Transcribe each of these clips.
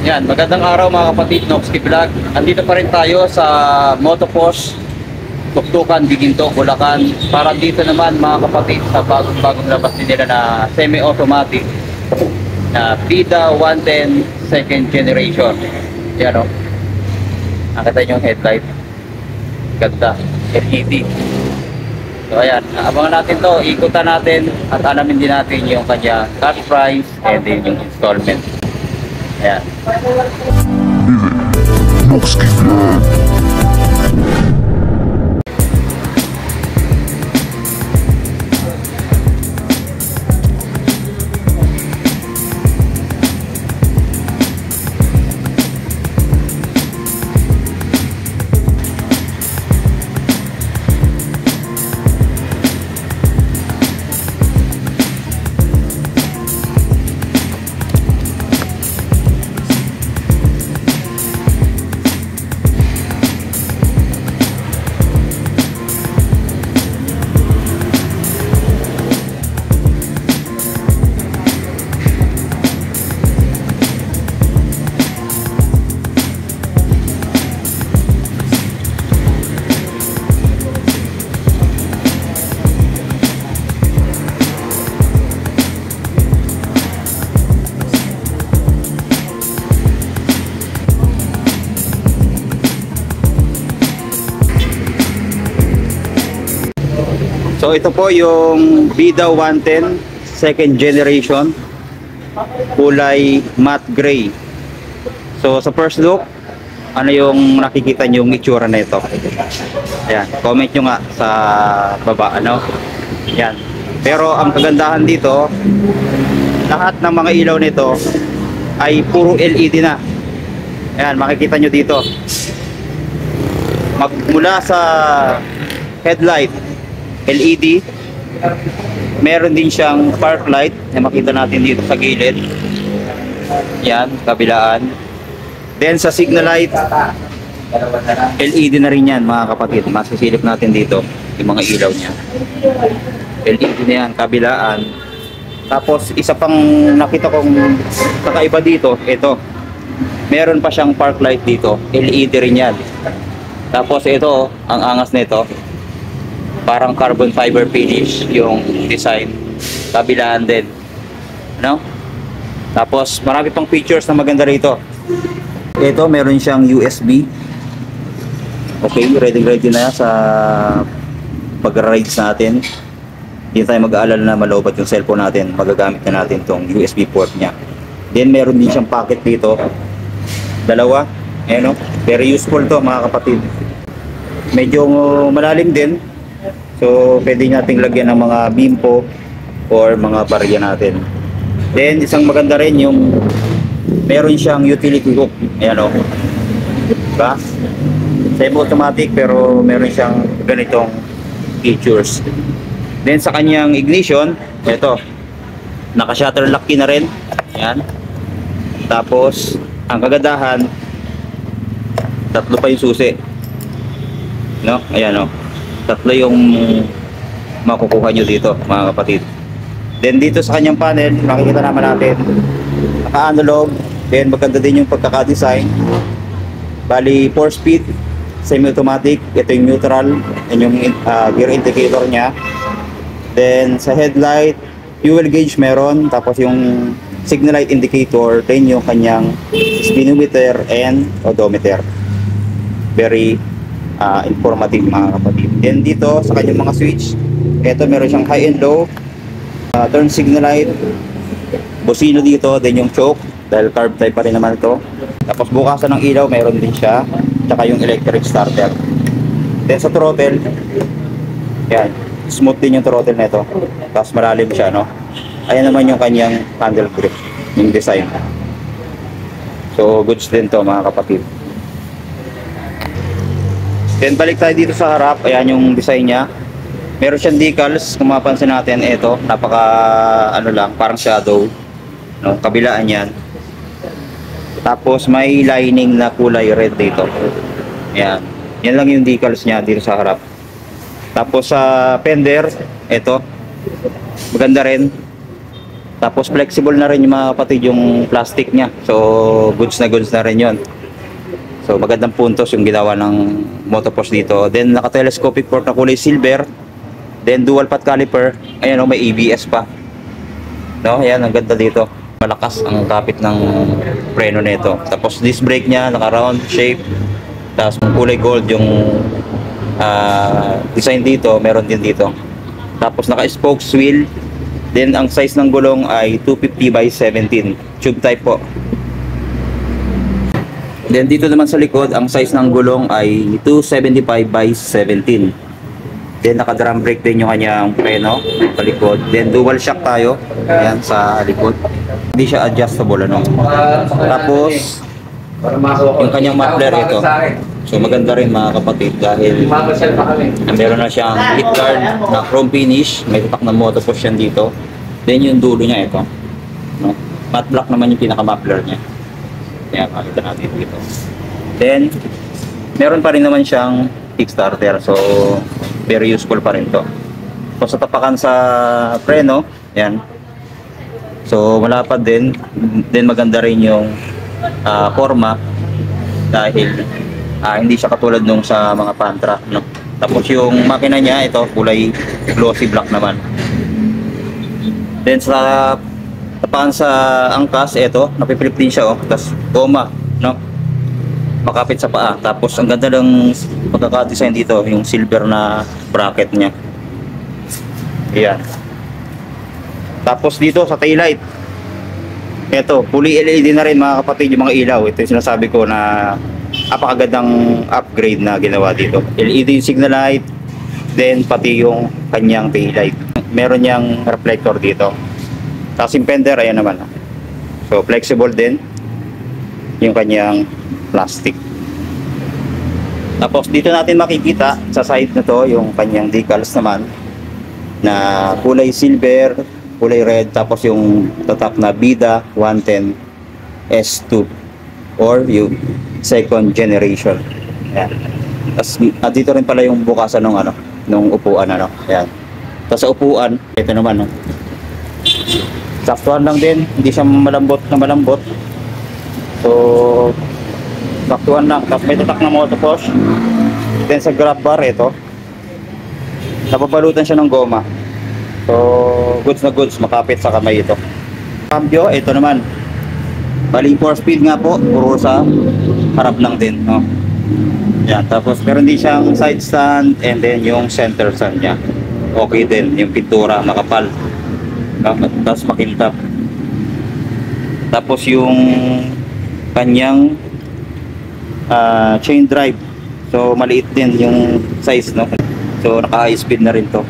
Yan, magandang araw mga kapatid, Noxky Vlog. Andito pa rin tayo sa Motopost, Tuktukan, Biginto, Bulacan. Para dito naman mga kapatid sa bagong labas din nila na semi-automatic na Vida 110 second generation. Yan o. Nakita nyo yung headlight. Ganda. LED. So ayan, abangan natin to, ikutan natin at alamin din natin yung kanya cash price and then yung installment. Ayan. Noxky Vlog. So ito po yung Vida 110 second generation, kulay matte gray. So sa first look, ano yung nakikita nyo yung itsura na ito? Ayan, comment nyo nga sa baba, ano? Ayan. Pero ang kagandahan dito, lahat ng mga ilaw nito ay puro LED na. Ayan, makikita nyo dito. Magmula sa headlight, LED, meron din siyang park light na makita natin dito sa gilid. Yan, kabilaan. Then sa signal light, LED na rin yan mga kapatid. Masisilip natin dito yung mga ilaw niya. LED na yan, kabilaan. Tapos isa pang nakita kong kakaiba dito, ito. Meron pa siyang park light dito, LED rin yan. Tapos ito, ang angas nito, parang carbon fiber finish yung design, kabilaan din, no? Tapos marami pang features na maganda rito. Ito meron siyang USB. Okay, ready na sa pag-rides natin. Hindi tayo mag-aalala na malobat yung cellphone natin, magagamit na natin tong USB port niya. Then meron din siyang pocket dito, dalawa, no? Very useful to mga kapatid. Medyo malalim din. So, pwede nating lagyan ng mga bimpo or mga barya natin. Then, isang maganda rin yung meron siyang utility hook. Ayan o. Diba? Semi-automatic pero meron siyang ganitong features. Then, sa kanyang ignition, ito. Naka-shutter lock key na rin. Ayan. Tapos, ang kagandahan, tatlo pa yung susi. No? Ayan o. Tatlo yung makukuha nyo dito mga kapatid. Then dito sa kanyang panel, makikita naman natin naka-analog. Then maganda din yung pagkaka-design. Bali 4-speed semi-automatic. Ito yung neutral and yung gear indicator nya. Then sa headlight, fuel gauge meron. Tapos yung signal light indicator. Then yung kanyang speedometer and odometer. Very informative mga kapatid. Then dito sa kanyang mga switch, ito meron siyang high and low, turn signal light, bosino dito, then yung choke dahil carb type pa rin naman ito. Tapos bukasan ng ilaw meron din siya, tsaka yung electric starter. Then sa throttle, yan, smooth din yung throttle nito, tapos malalim siya, no? Ayan naman yung kanyang handle grip, yung design. So goods din to mga kapatid. Then balik tayo dito sa harap. Ayan yung design niya. Meron siyang decals. Kung mapansin natin, ito napaka ano lang, parang shadow, no? Kabilaan yan. Tapos may lining na kulay red dito. Ayan. Yan lang yung decals niya dito sa harap. Tapos sa fender, ito maganda rin. Tapos flexible na rin yung mga kapatid yung plastic niya. So goods na rin yon. So magandang puntos yung ginawa ng Motoposh dito. Then naka-telescopic fork na kulay silver. Then dual path caliper. Ayan, may ABS pa. No, ayan, ang ganda dito. Malakas ang kapit ng preno nito. Tapos disc brake niya naka-round shape. Tapos kulay gold yung design dito, meron din dito. Tapos naka-spokes wheel. Then ang size ng gulong ay 250 by 17. Tube type po. Then dito naman sa likod, ang size ng gulong ay 275 by 17. Then naka-drum brake din yung kanyang preno sa likod. Then dual shock tayo. Ayan sa likod. Hindi siya adjustable ano. Tapos yung kanyang muffler ito. So maganda rin mga kapatid dahil meron na siyang hit guard na chrome finish. May tutak na Motoposh yan dito. Then yung dulo niya ito. No? Matte black naman yung pinaka-muffler niya. Kaya makita natin dito. Then meron pa rin naman siyang kickstarter. So very useful pa rin to. So sa tapakan sa preno, yan. So malapad din. Then maganda rin yung forma dahil hindi siya katulad nung sa mga Pantra, no? Tapos yung makina niya ito kulay glossy black naman. Then sa tapakan sa angkas ito, napipilip din siya tapos goma, no? Makapit sa paa. Tapos ang ganda ng pagkaka-design dito, yung silver na bracket niya. Ayan. Tapos dito sa taillight, ito, fully LED na rin mga kapatid yung mga ilaw. Ito yung sinasabi ko na napakagandang upgrade na ginawa dito. LED signal light, then pati yung kanyang taillight. Meron niyang reflector dito. Tapos yung fender, ayan naman. So flexible din yung kanyang plastic. Tapos dito natin makikita sa side na to yung kanyang decals naman na kulay silver, kulay red, tapos yung tatak na Bida 110 S2 or yung second generation. Ayan. Tapos dito rin pala yung bukasan ng nung upuan Ayan. Tapos sa upuan, ito naman saktuhan lang din, hindi siya malambot na malambot. So saktuhan lang. Tapos may tatak na Motoposh. Then sa grab bar ito, napabalutan siya ng goma. So goods na goods, makapit sa kamay ito. Cambio, ito naman. Bali 4-speed nga po, puro sa harap lang din, no? Yan, tapos meron din siyang side stand and then yung center stand niya. Okay din, yung pintura makapal. Tapos makintap. Tapos yung kanyang chain drive. So maliit din yung size, no? So naka high speed na rin to.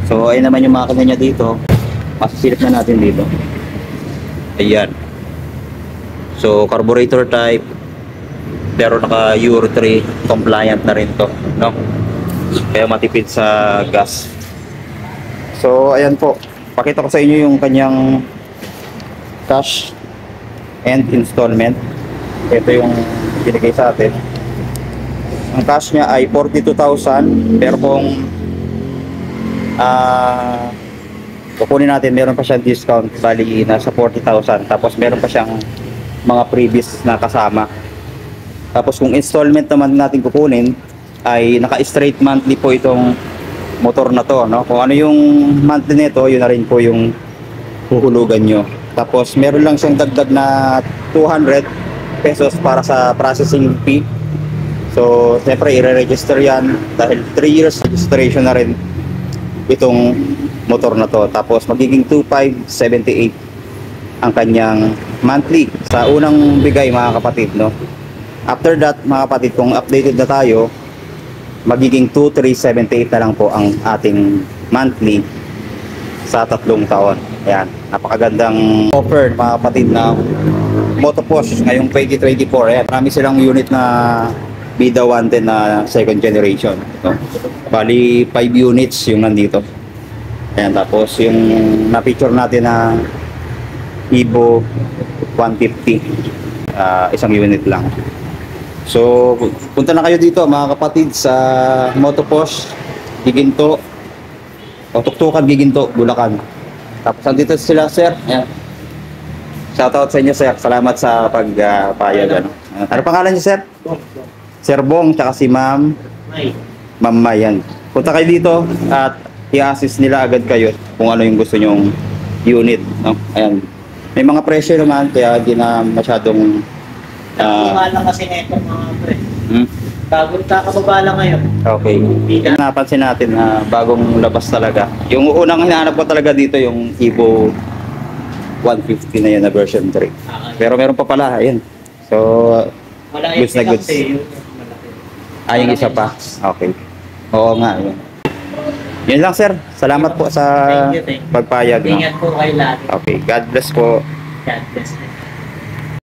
So ayun naman yung makina niya dito. Masisilip na natin dito. Ayan. So carburetor type, pero naka Euro 3 compliant na rin to, no? Kaya matipid sa gas. So ayan po, pakita ko sa inyo yung kanyang cash and installment. Ito yung binigay sa atin. Ang cash niya ay 42,000, pero kung kukunin natin, meron pa siyang discount, bali nasa 40,000. Tapos meron pa siyang mga previous na kasama. Tapos kung installment naman natin kukunin, ay naka-straight monthly po itong motor na to, no? Kung ano yung monthly nito, yun na rin po yung huhulugan nyo. Tapos meron lang siyang dagdag na 200 pesos para sa processing fee. So siyempre i-register yan dahil 3 years registration na rin itong motor na to. Tapos magiging 2,578 ang kanyang monthly sa unang bigay, mga kapatid, no? After that, mga kapatid, kung updated na tayo, magiging 2,378 na lang po ang ating monthly sa 3 taon. Ayan, napakagandang offer, mga kapatid, na Motoposh ngayong 2024. Ayan, marami silang unit na Bida 110 na second generation, no? Bali 5 units yung nandito. Ayan, tapos yung na-picture natin na Evo 150, isang unit lang. So punta na kayo dito, mga kapatid, sa Motoposh Giginto o Tuktukan Giginto, Bulacan. Tapos andito sila, sir. Ayan. Shoutout sa inyo, sir. Salamat sa pagpayag. Ano pangalan niyo, sir? Sir Bong, tsaka si Ma'am Ma'am May. Yan. Punta kayo dito at i-assist nila agad kayo kung ano yung gusto nyong unit. No? Ayan. May mga presyo naman, kaya hindi na masyadong... Lang kasi neto mga pre. Hmm? Bagong kakababa lang ngayon. Okay. Napansin natin na bagong labas talaga. Yung unang hinahanap ko talaga dito yung Evo 150 na yun na version 3. Pero meron pa pala, ayun. So, Malaki goods na goods. yung malaki. Yung isa pa. Okay. Oo nga, yun. Yun lang, sir. Salamat po sa Thank you. pagpayag. No? Ingat po kayo lagi. Okay. God bless po. God bless.